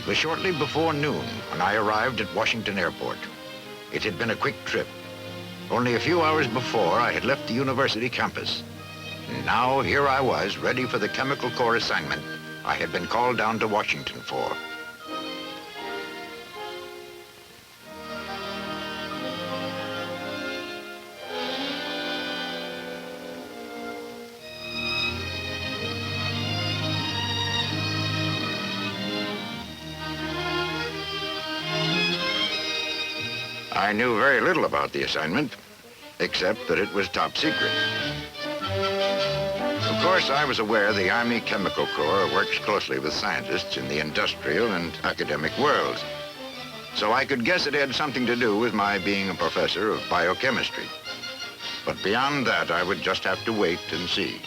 It was shortly before noon when I arrived at Washington Airport. It had been a quick trip. Only a few hours before, I had left the university campus. And now here I was, ready for the Chemical Corps assignment I had been called down to Washington for. I knew very little about the assignment, except that it was top secret. Of course, I was aware the Army Chemical Corps works closely with scientists in the industrial and academic worlds, so I could guess it had something to do with my being a professor of biochemistry. But beyond that, I would just have to wait and see.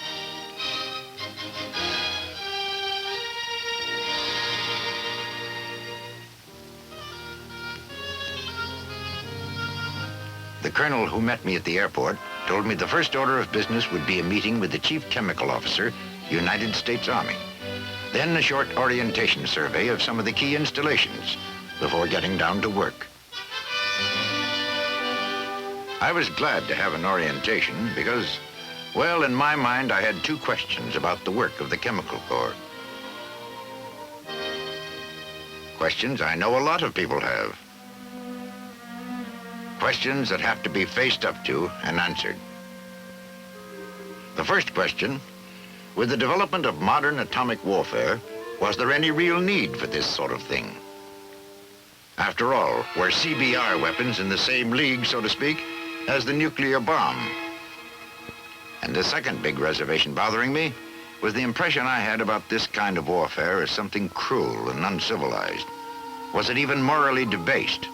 The colonel who met me at the airport told me the first order of business would be a meeting with the Chief Chemical Officer, United States Army. Then a short orientation survey of some of the key installations before getting down to work. I was glad to have an orientation because, well, in my mind, I had two questions about the work of the Chemical Corps. Questions I know a lot of people have. Questions that have to be faced up to and answered. The first question, with the development of modern atomic warfare, was there any real need for this sort of thing? After all, were CBR weapons in the same league, so to speak, as the nuclear bomb? And the second big reservation bothering me was the impression I had about this kind of warfare as something cruel and uncivilized. Was it even morally debased?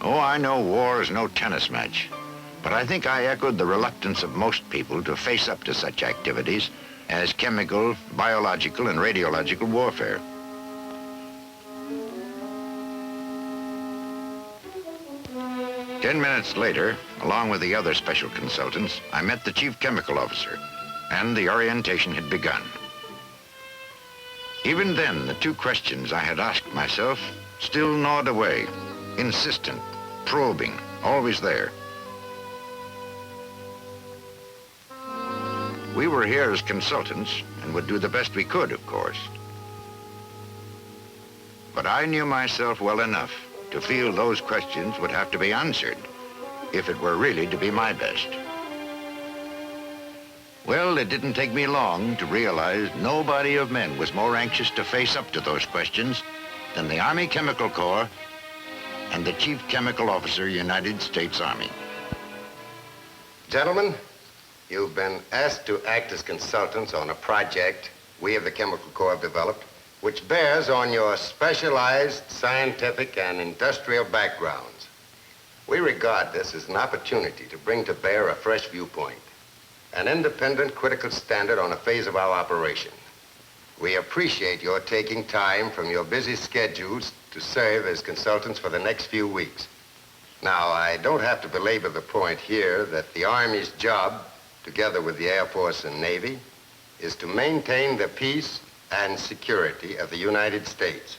Oh, I know war is no tennis match, but I think I echoed the reluctance of most people to face up to such activities as chemical, biological, and radiological warfare. Ten minutes later, along with the other special consultants, I met the Chief Chemical Officer, and the orientation had begun. Even then, the two questions I had asked myself still gnawed away. Insistent, probing, always there. We were here as consultants and would do the best we could, of course. But I knew myself well enough to feel those questions would have to be answered if it were really to be my best. Well, it didn't take me long to realize no body of men was more anxious to face up to those questions than the Army Chemical Corps and the Chief Chemical Officer, United States Army. Gentlemen, you've been asked to act as consultants on a project we of the Chemical Corps have developed, which bears on your specialized scientific and industrial backgrounds. We regard this as an opportunity to bring to bear a fresh viewpoint, an independent critical standard on a phase of our operation. We appreciate your taking time from your busy schedules to serve as consultants for the next few weeks. Now, I don't have to belabor the point here that the Army's job, together with the Air Force and Navy, is to maintain the peace and security of the United States.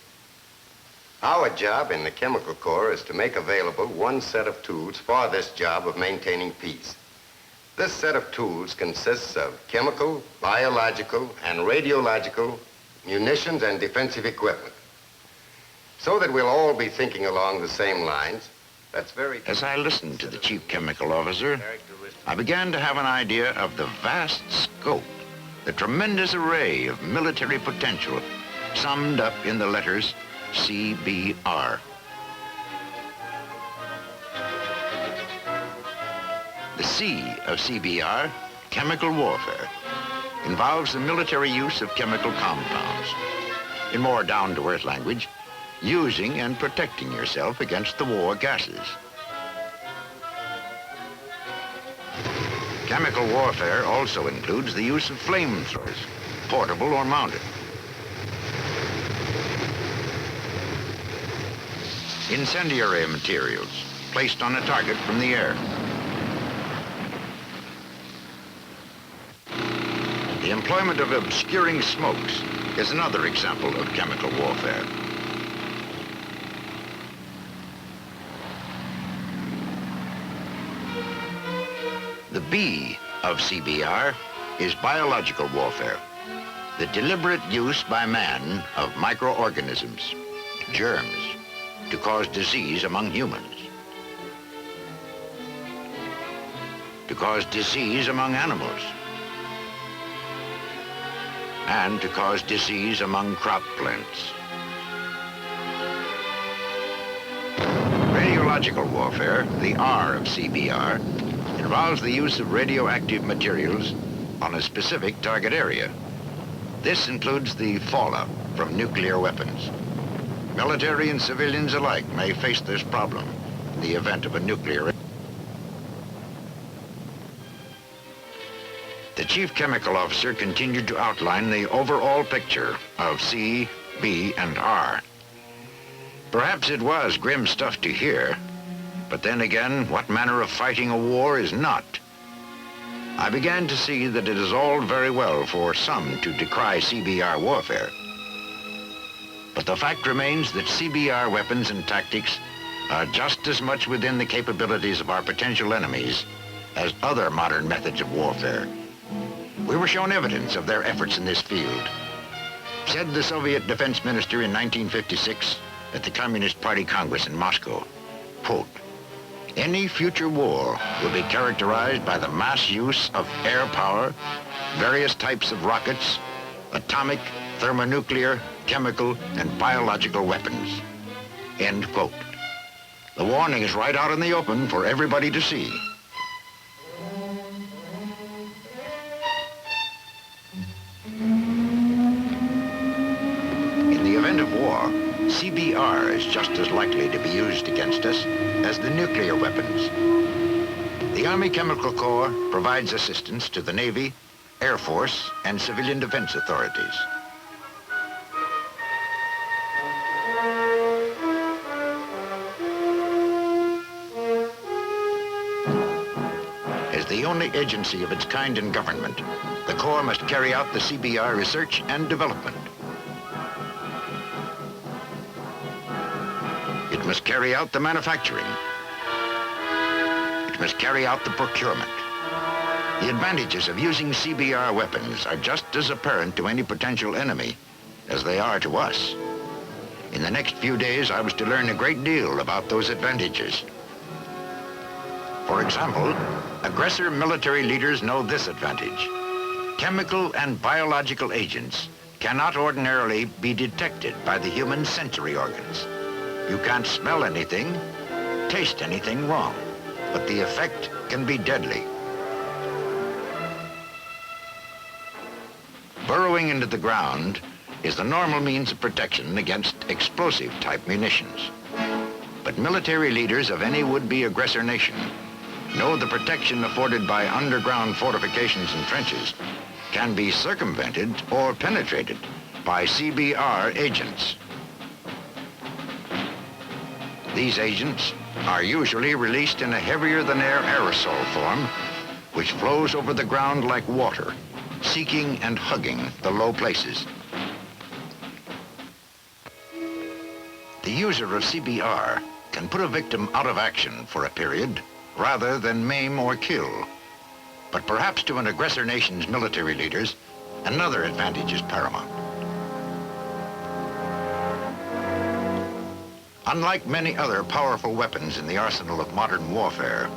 Our job in the Chemical Corps is to make available one set of tools for this job of maintaining peace. This set of tools consists of chemical, biological, and radiological munitions and defensive equipment. So that we'll all be thinking along the same lines, that's very... As I listened to the Chief Chemical Officer, I began to have an idea of the vast scope, the tremendous array of military potential summed up in the letters CBR. The C of CBR, chemical warfare, involves the military use of chemical compounds. In more down-to-earth language, using and protecting yourself against the war gases. Chemical warfare also includes the use of flamethrowers, portable or mounted. Incendiary materials placed on a target from the air. The The employment of obscuring smokes is another example of chemical warfare. The B of CBR is biological warfare, the deliberate use by man of microorganisms, germs, to cause disease among humans, to cause disease among animals, and to cause disease among crop plants. Radiological warfare, the R of CBR, involves the use of radioactive materials on a specific target area. This includes the fallout from nuclear weapons. Military and civilians alike may face this problem in the event of a nuclear. The Chief Chemical Officer continued to outline the overall picture of C, B, and R. Perhaps it was grim stuff to hear, but then again, what manner of fighting a war is not? I began to see that it is all very well for some to decry CBR warfare. But the fact remains that CBR weapons and tactics are just as much within the capabilities of our potential enemies as other modern methods of warfare. We were shown evidence of their efforts in this field. Said the Soviet defense minister in 1956 at the Communist Party Congress in Moscow, quote, "Any future war will be characterized by the mass use of air power, various types of rockets, atomic, thermonuclear, chemical, and biological weapons." End quote. The warning is right out in the open for everybody to see. In the event of war, CBR is just as likely to be used against us as the nuclear weapons. The Army Chemical Corps provides assistance to the Navy, Air Force, and civilian defense authorities. As the only agency of its kind in government, the Corps must carry out the CBR research and development. It must carry out the manufacturing. It must carry out the procurement. The advantages of using CBR weapons are just as apparent to any potential enemy as they are to us. In the next few days, I was to learn a great deal about those advantages. For example, aggressor military leaders know this advantage. Chemical and biological agents cannot ordinarily be detected by the human sensory organs. You can't smell anything, taste anything wrong, but the effect can be deadly. Burrowing into the ground is the normal means of protection against explosive-type munitions. But military leaders of any would-be aggressor nation know the protection afforded by underground fortifications and trenches can be circumvented or penetrated by CBR agents. These agents are usually released in a heavier-than-air aerosol form, which flows over the ground like water, seeking and hugging the low places. The user of CBR can put a victim out of action for a period rather than maim or kill. But perhaps to an aggressor nation's military leaders, another advantage is paramount. Unlike many other powerful weapons in the arsenal of modern warfare,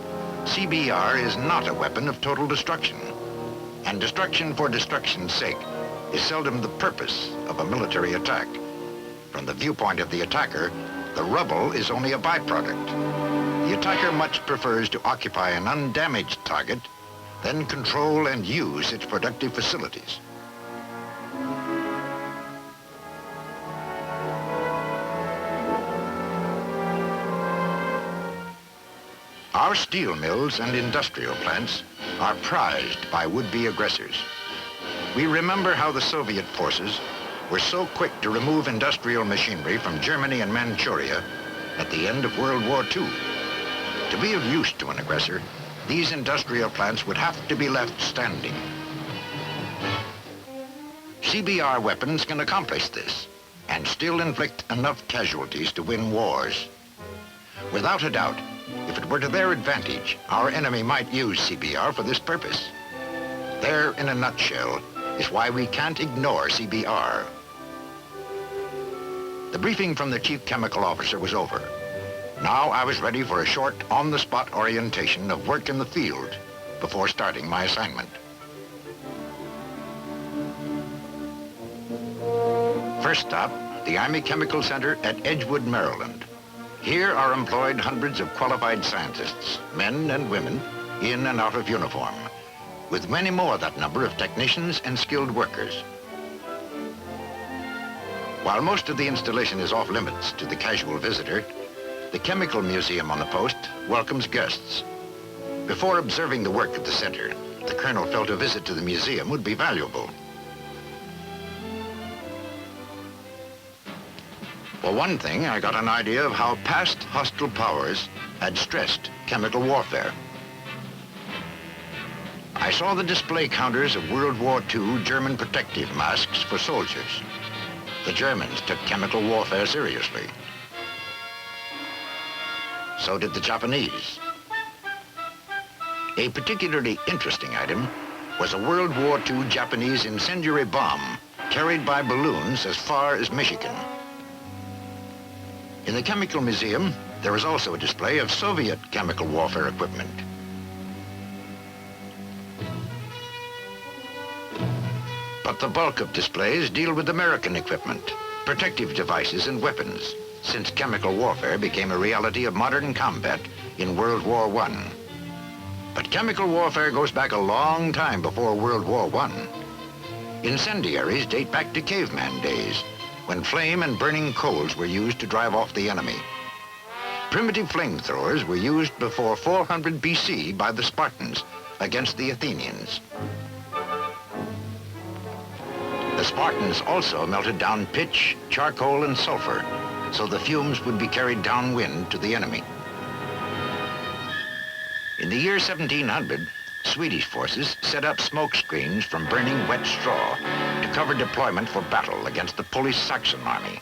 CBR is not a weapon of total destruction. And destruction for destruction's sake is seldom the purpose of a military attack. From the viewpoint of the attacker, the rubble is only a byproduct. The attacker much prefers to occupy an undamaged target, then control and use its productive facilities. Our steel mills and industrial plants are prized by would-be aggressors. We remember how the Soviet forces were so quick to remove industrial machinery from Germany and Manchuria at the end of World War II. To be of use to an aggressor, these industrial plants would have to be left standing. CBR weapons can accomplish this and still inflict enough casualties to win wars. Without a doubt, if it were to their advantage, our enemy might use CBR for this purpose. There, in a nutshell, is why we can't ignore CBR. The briefing from the Chief Chemical Officer was over. Now I was ready for a short, on-the-spot orientation of work in the field before starting my assignment. First stop, the Army Chemical Center at Edgewood, Maryland. Here are employed hundreds of qualified scientists, men and women, in and out of uniform, with many more that number of technicians and skilled workers. While most of the installation is off limits to the casual visitor, the Chemical Museum on the post welcomes guests. Before observing the work at the center, the colonel felt a visit to the museum would be valuable. For one thing, I got an idea of how past hostile powers had stressed chemical warfare. I saw the display counters of World War II German protective masks for soldiers. The Germans took chemical warfare seriously. So did the Japanese. A particularly interesting item was a World War II Japanese incendiary bomb carried by balloons as far as Michigan. In the Chemical Museum, there is also a display of Soviet chemical warfare equipment. But the bulk of displays deal with American equipment, protective devices and weapons, since chemical warfare became a reality of modern combat in World War I. But chemical warfare goes back a long time before World War I. Incendiaries date back to caveman days, when flame and burning coals were used to drive off the enemy. Primitive flamethrowers were used before 400 BC by the Spartans against the Athenians. The Spartans also melted down pitch, charcoal, and sulfur, so the fumes would be carried downwind to the enemy. In the year 1700, Swedish forces set up smoke screens from burning wet straw to cover deployment for battle against the Polish Saxon army.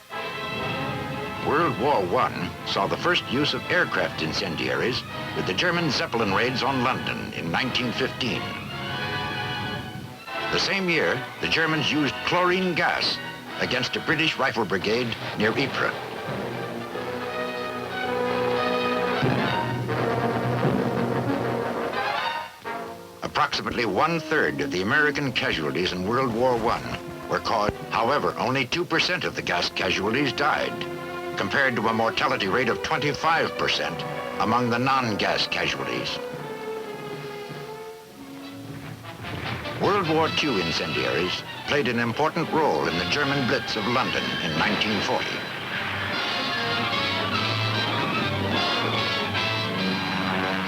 World War I saw the first use of aircraft incendiaries with the German Zeppelin raids on London in 1915. The same year, the Germans used chlorine gas against a British rifle brigade near Ypres. Approximately 1/3 of the American casualties in World War I were caused. However, only 2% of the gas casualties died, compared to a mortality rate of 25% among the non-gas casualties. World War II incendiaries played an important role in the German Blitz of London in 1940.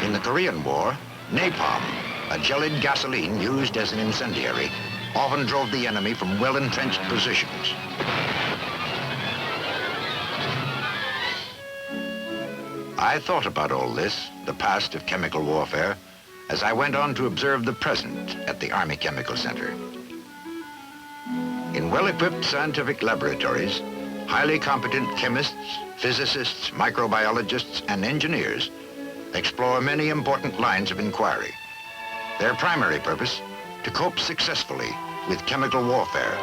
In the Korean War, napalm, a gelid gasoline used as an incendiary, often drove the enemy from well-entrenched positions. I thought about all this, the past of chemical warfare, as I went on to observe the present at the Army Chemical Center. In well-equipped scientific laboratories, highly competent chemists, physicists, microbiologists, and engineers explore many important lines of inquiry. Their primary purpose, to cope successfully with chemical warfare.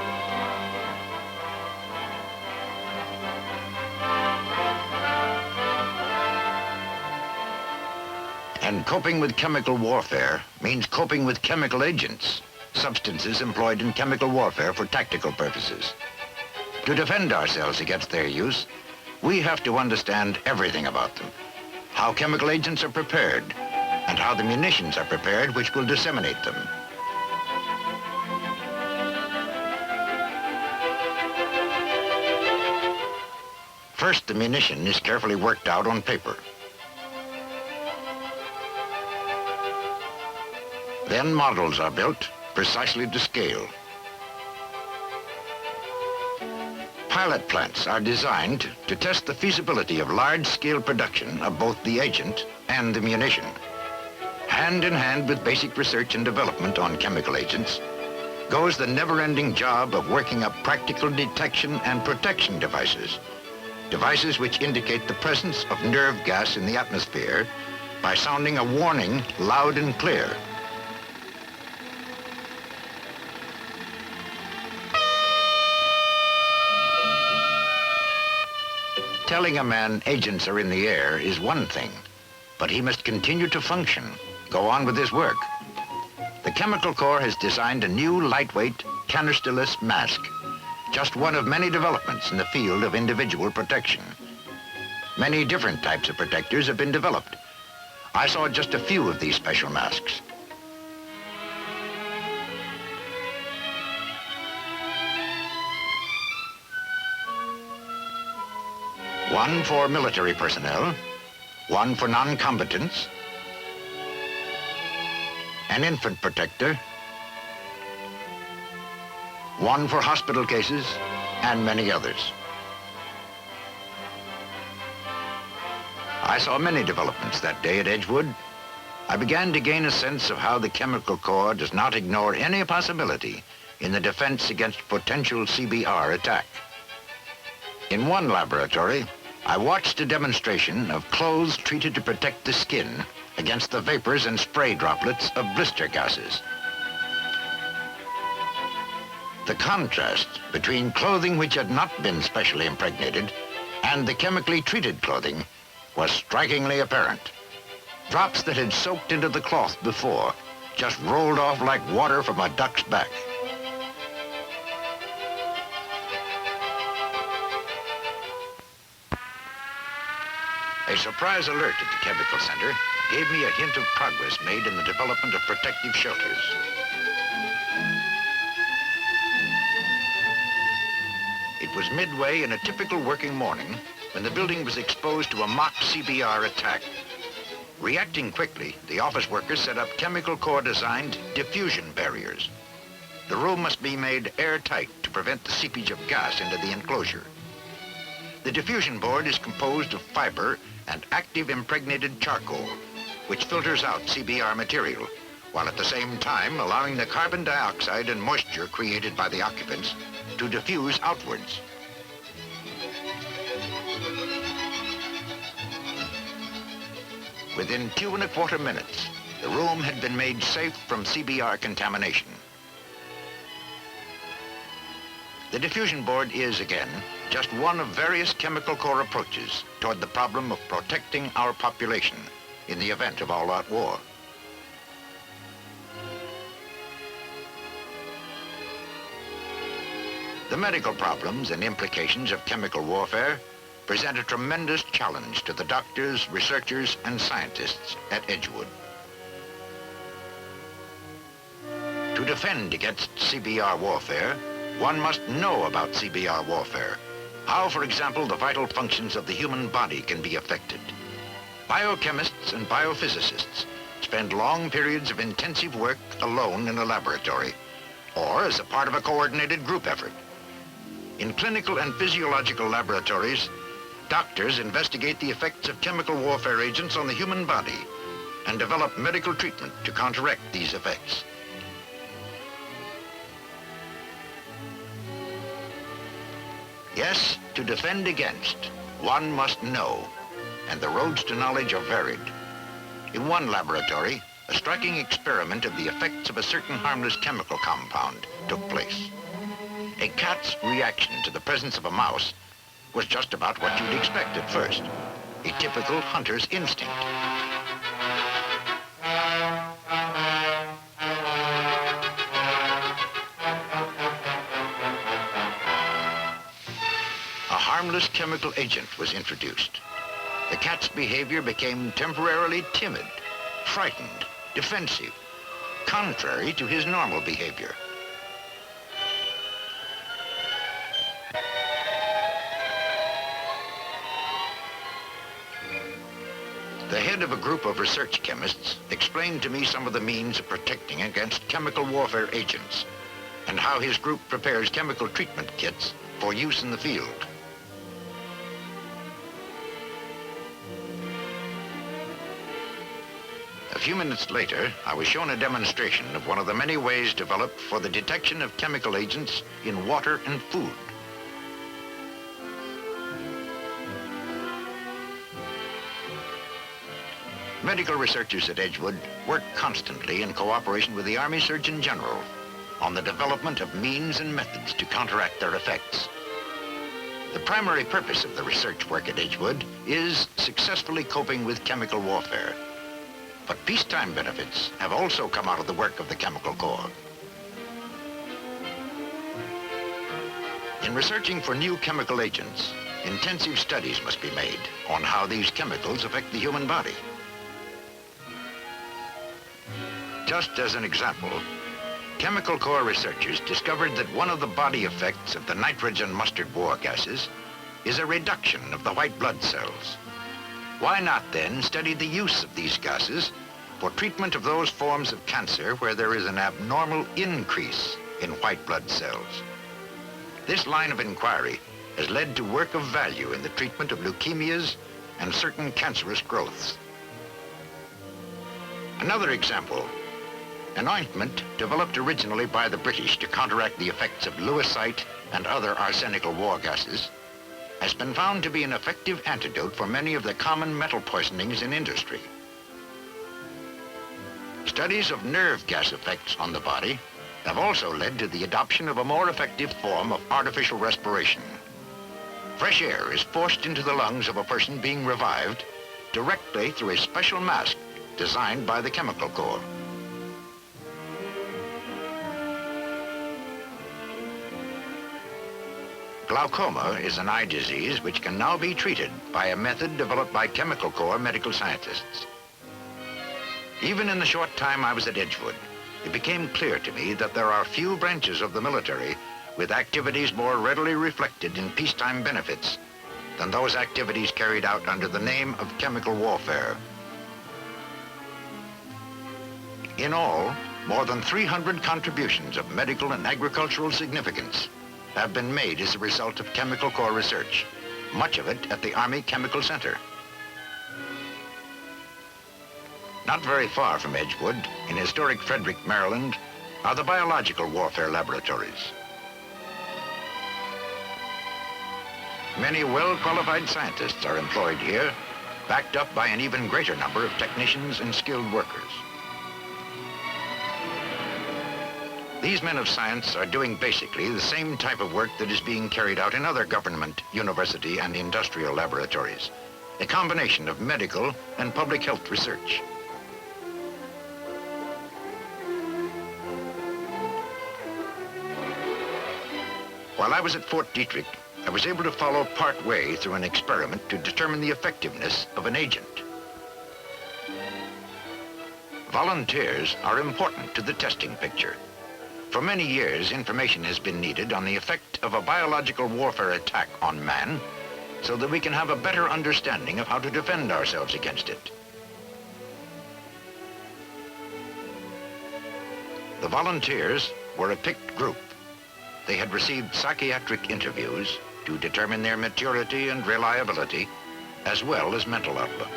And coping with chemical warfare means coping with chemical agents, substances employed in chemical warfare for tactical purposes. To defend ourselves against their use, we have to understand everything about them, how chemical agents are prepared, and how the munitions are prepared which will disseminate them. First, the munition is carefully worked out on paper. Then models are built precisely to scale. Pilot plants are designed to test the feasibility of large-scale production of both the agent and the munition. Hand in hand with basic research and development on chemical agents, goes the never-ending job of working up practical detection and protection devices. Devices which indicate the presence of nerve gas in the atmosphere by sounding a warning loud and clear. Telling a man agents are in the air is one thing, but he must continue to function, go on with his work. The Chemical Corps has designed a new lightweight, canisterless mask, just one of many developments in the field of individual protection. Many different types of protectors have been developed. I saw just a few of these special masks. One for military personnel, one for non-combatants, an infant protector, one for hospital cases, and many others. I saw many developments that day at Edgewood. I began to gain a sense of how the Chemical Corps does not ignore any possibility in the defense against potential CBR attack. In one laboratory, I watched a demonstration of clothes treated to protect the skin against the vapors and spray droplets of blister gases. The contrast between clothing which had not been specially impregnated and the chemically treated clothing was strikingly apparent. Drops that had soaked into the cloth before just rolled off like water from a duck's back. A surprise alert at the Chemical Center gave me a hint of progress made in the development of protective shelters. It was midway in a typical working morning when the building was exposed to a mock CBR attack. Reacting quickly, the office workers set up Chemical Corps-designed diffusion barriers. The room must be made airtight to prevent the seepage of gas into the enclosure. The diffusion board is composed of fiber and active impregnated charcoal, which filters out CBR material, while at the same time allowing the carbon dioxide and moisture created by the occupants to diffuse outwards. Within 2¼ minutes, the room had been made safe from CBR contamination. The diffusion board is, again, just one of various Chemical Corps approaches toward the problem of protecting our population in the event of all-out war. The medical problems and implications of chemical warfare present a tremendous challenge to the doctors, researchers, and scientists at Edgewood. To defend against CBR warfare, one must know about CBR warfare. How, for example, the vital functions of the human body can be affected. Biochemists and biophysicists spend long periods of intensive work alone in a laboratory or as a part of a coordinated group effort. In clinical and physiological laboratories, doctors investigate the effects of chemical warfare agents on the human body and develop medical treatment to counteract these effects. Yes, to defend against, one must know, and the roads to knowledge are varied. In one laboratory, a striking experiment of the effects of a certain harmless chemical compound took place. A cat's reaction to the presence of a mouse was just about what you'd expect at first, a typical hunter's instinct. A harmless chemical agent was introduced. The cat's behavior became temporarily timid, frightened, defensive, contrary to his normal behavior. The head of a group of research chemists explained to me some of the means of protecting against chemical warfare agents and how his group prepares chemical treatment kits for use in the field. A few minutes later, I was shown a demonstration of one of the many ways developed for the detection of chemical agents in water and food. Medical researchers at Edgewood work constantly in cooperation with the Army Surgeon General on the development of means and methods to counteract their effects. The primary purpose of the research work at Edgewood is successfully coping with chemical warfare. But peacetime benefits have also come out of the work of the Chemical Corps. In researching for new chemical agents, intensive studies must be made on how these chemicals affect the human body. Just as an example, Chemical Corps researchers discovered that one of the body effects of the nitrogen mustard war gases is a reduction of the white blood cells. Why not then study the use of these gases for treatment of those forms of cancer where there is an abnormal increase in white blood cells? This line of inquiry has led to work of value in the treatment of leukemias and certain cancerous growths. Another example, an ointment developed originally by the British to counteract the effects of lewisite and other arsenical war gases has been found to be an effective antidote for many of the common metal poisonings in industry. Studies of nerve gas effects on the body have also led to the adoption of a more effective form of artificial respiration. Fresh air is forced into the lungs of a person being revived directly through a special mask designed by the Chemical Corps. Glaucoma is an eye disease which can now be treated by a method developed by Chemical Corps medical scientists. Even in the short time I was at Edgewood, it became clear to me that there are few branches of the military with activities more readily reflected in peacetime benefits than those activities carried out under the name of chemical warfare. In all, more than 300 contributions of medical and agricultural significance have been made as a result of Chemical Corps research, much of it at the Army Chemical Center. Not very far from Edgewood, in historic Frederick, Maryland, are the biological warfare laboratories. Many well-qualified scientists are employed here, backed up by an even greater number of technicians and skilled workers. These men of science are doing basically the same type of work that is being carried out in other government, university, and industrial laboratories, a combination of medical and public health research. While I was at Fort Detrick, I was able to follow part way through an experiment to determine the effectiveness of an agent. Volunteers are important to the testing picture. For many years, information has been needed on the effect of a biological warfare attack on man so that we can have a better understanding of how to defend ourselves against it. The volunteers were a picked group. They had received psychiatric interviews to determine their maturity and reliability, as well as mental outlook.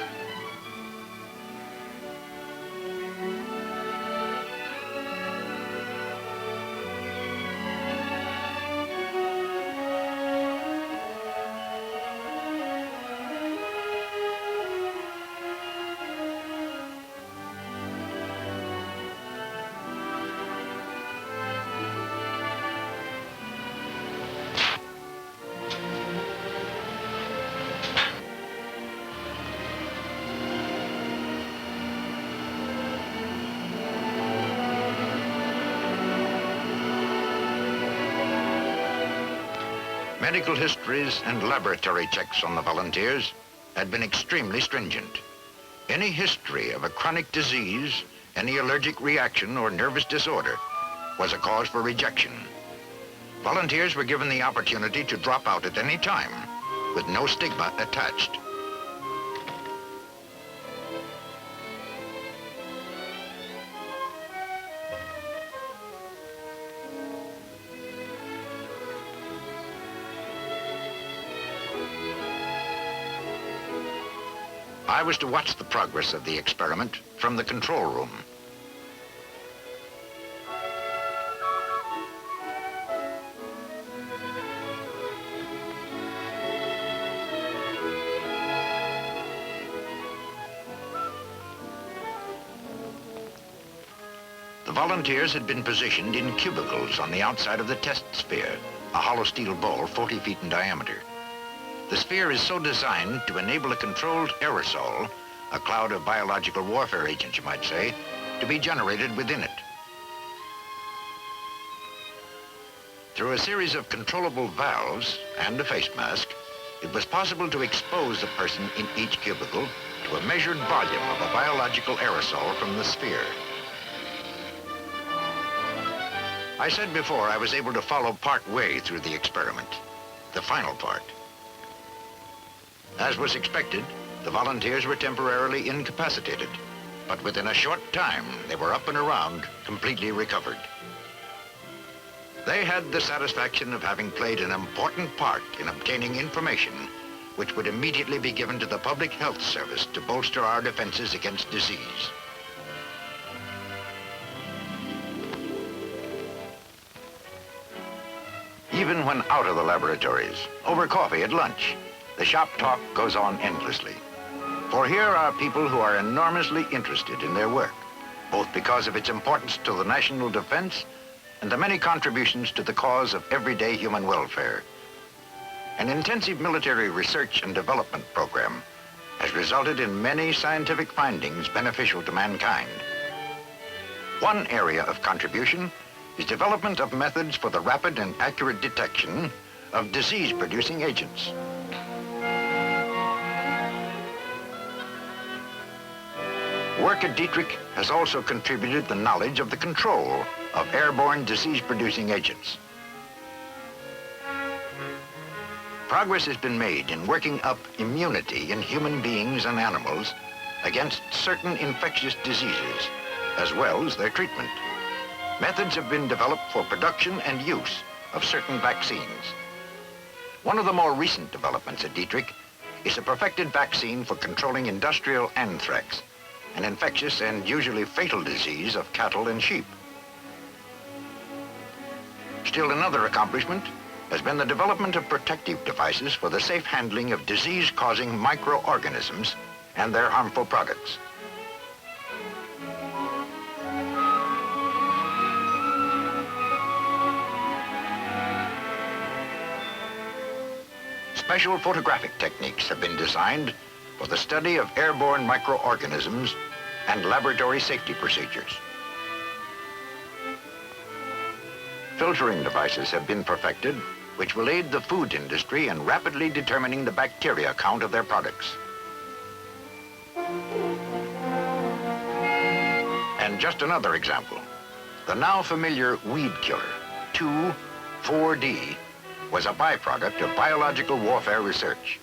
Medical histories and laboratory checks on the volunteers had been extremely stringent. Any history of a chronic disease, any allergic reaction or nervous disorder was a cause for rejection. Volunteers were given the opportunity to drop out at any time with no stigma attached. I was to watch the progress of the experiment from the control room. The volunteers had been positioned in cubicles on the outside of the test sphere, a hollow steel ball 40 feet in diameter. The sphere is so designed to enable a controlled aerosol, a cloud of biological warfare agents, you might say, to be generated within it. Through a series of controllable valves and a face mask, it was possible to expose a person in each cubicle to a measured volume of a biological aerosol from the sphere. I said before I was able to follow part way through the experiment, the final part. As was expected, the volunteers were temporarily incapacitated, but within a short time, they were up and around, completely recovered. They had the satisfaction of having played an important part in obtaining information which would immediately be given to the Public Health Service to bolster our defenses against disease. Even when out of the laboratories, over coffee at lunch, the shop talk goes on endlessly. For here are people who are enormously interested in their work, both because of its importance to the national defense and the many contributions to the cause of everyday human welfare. An intensive military research and development program has resulted in many scientific findings beneficial to mankind. One area of contribution is development of methods for the rapid and accurate detection of disease-producing agents. Work at Dietrich has also contributed the knowledge of the control of airborne disease-producing agents. Progress has been made in working up immunity in human beings and animals against certain infectious diseases, as well as their treatment. Methods have been developed for production and use of certain vaccines. One of the more recent developments at Dietrich is a perfected vaccine for controlling industrial anthrax, an infectious and usually fatal disease of cattle and sheep. Still another accomplishment has been the development of protective devices for the safe handling of disease-causing microorganisms and their harmful products. Special photographic techniques have been designed for the study of airborne microorganisms and laboratory safety procedures. Filtering devices have been perfected, which will aid the food industry in rapidly determining the bacteria count of their products. And just another example, the now familiar weed killer, 2,4-D, was a byproduct of biological warfare research.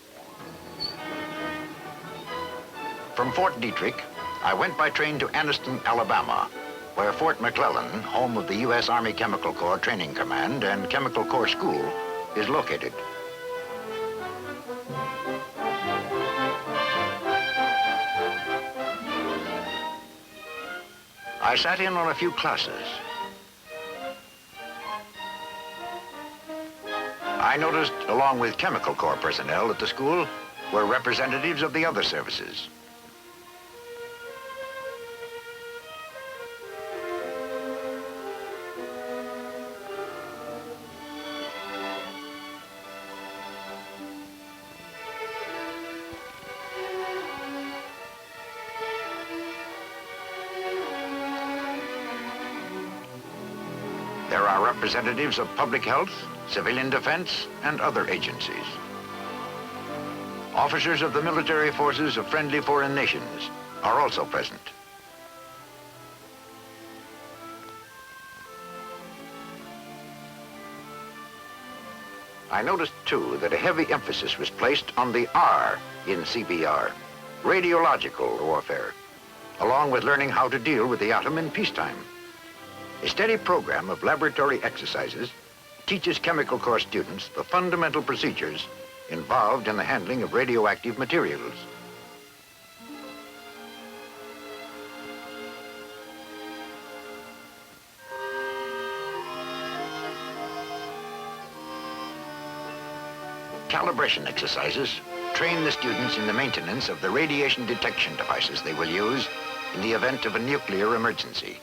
From Fort Dietrich, I went by train to Anniston, Alabama, where Fort McClellan, home of the U.S. Army Chemical Corps Training Command and Chemical Corps School, is located. I sat in on a few classes. I noticed, along with Chemical Corps personnel at the school, were representatives of the other services. There are representatives of public health, civilian defense, and other agencies. Officers of the military forces of friendly foreign nations are also present. I noticed, too, that a heavy emphasis was placed on the R in CBR, radiological warfare, along with learning how to deal with the atom in peacetime. A steady program of laboratory exercises teaches Chemical Corps students the fundamental procedures involved in the handling of radioactive materials. calibration exercises train the students in the maintenance of the radiation detection devices they will use in the event of a nuclear emergency.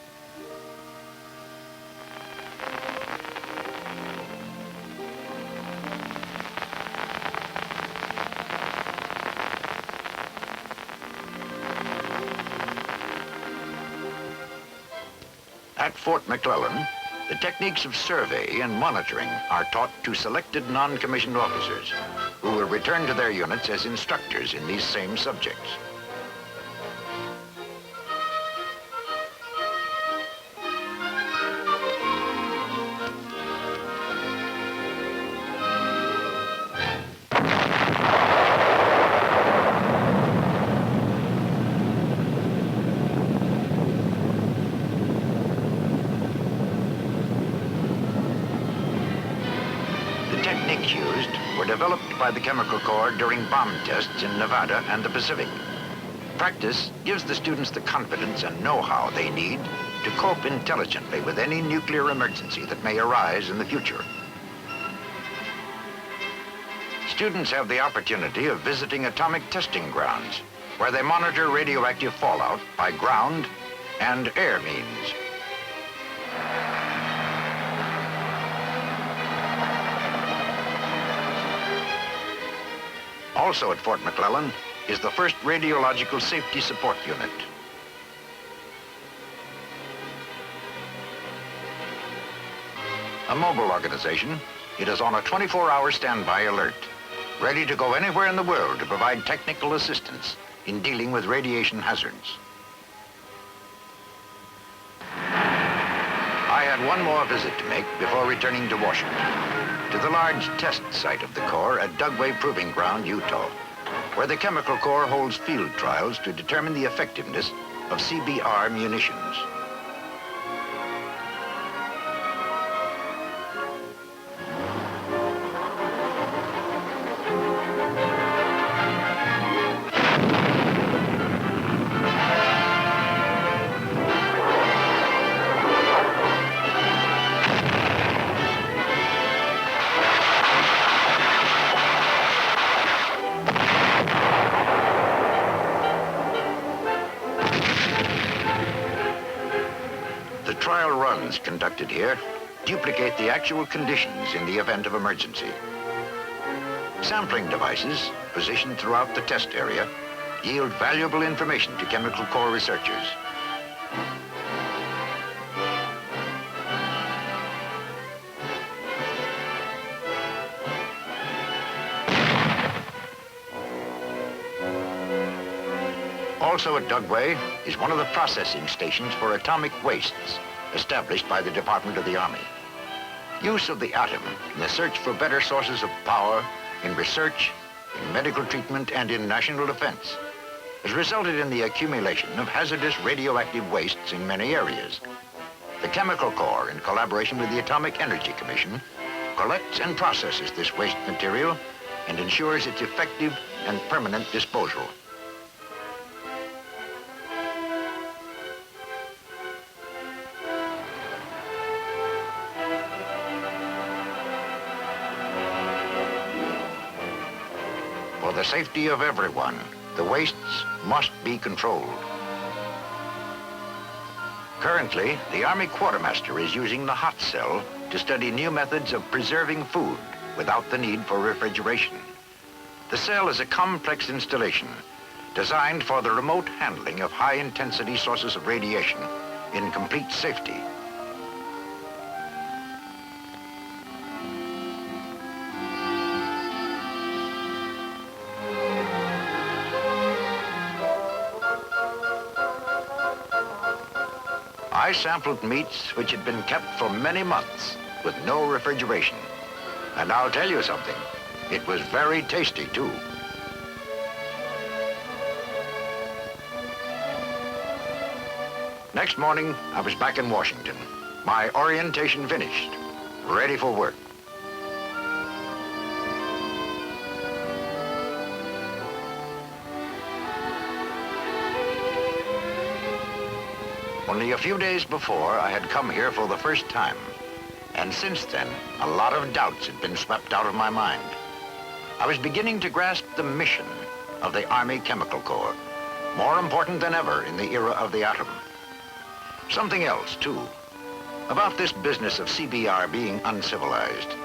At Fort McClellan, the techniques of survey and monitoring are taught to selected non-commissioned officers who will return to their units as instructors in these same subjects. Techniques used were developed by the Chemical Corps during bomb tests in Nevada and the Pacific. Practice gives the students the confidence and know-how they need to cope intelligently with any nuclear emergency that may arise in the future. Students have the opportunity of visiting atomic testing grounds where they monitor radioactive fallout by ground and air means. Also at Fort McClellan is the first Radiological Safety Support Unit. A mobile organization, it is on a 24-hour standby alert, ready to go anywhere in the world to provide technical assistance in dealing with radiation hazards. I had one more visit to make before returning to Washington, to the large test site of the Corps at Dugway Proving Ground, Utah, where the Chemical Corps holds field trials to determine the effectiveness of CBR munitions. The trial runs conducted here duplicate the actual conditions in the event of emergency. Sampling devices positioned throughout the test area yield valuable information to Chemical Corps researchers. Also at Dugway is one of the processing stations for atomic wastes established by the Department of the Army. Use of the atom in the search for better sources of power, in research, in medical treatment, and in national defense has resulted in the accumulation of hazardous radioactive wastes in many areas. The Chemical Corps, in collaboration with the Atomic Energy Commission, collects and processes this waste material and ensures its effective and permanent disposal. For the safety of everyone, the wastes must be controlled. Currently, the Army Quartermaster is using the hot cell to study new methods of preserving food without the need for refrigeration. The cell is a complex installation designed for the remote handling of high-intensity sources of radiation in complete safety. I sampled meats which had been kept for many months with no refrigeration. And I'll tell you something, it was very tasty too. Next morning, I was back in Washington, my orientation finished, ready for work. Only a few days before, I had come here for the first time. And since then, a lot of doubts had been swept out of my mind. I was beginning to grasp the mission of the Army Chemical Corps, more important than ever in the era of the atom. Something else, too, about this business of CBR being uncivilized.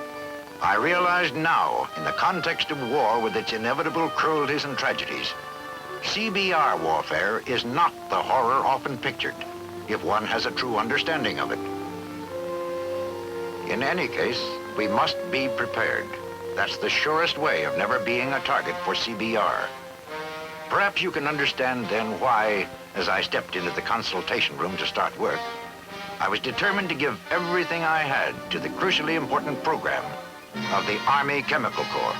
I realized now, in the context of war with its inevitable cruelties and tragedies, CBR warfare is not the horror often pictured, if one has a true understanding of it. In any case, we must be prepared. That's the surest way of never being a target for CBR. Perhaps you can understand then why, as I stepped into the consultation room to start work, I was determined to give everything I had to the crucially important program of the Army Chemical Corps.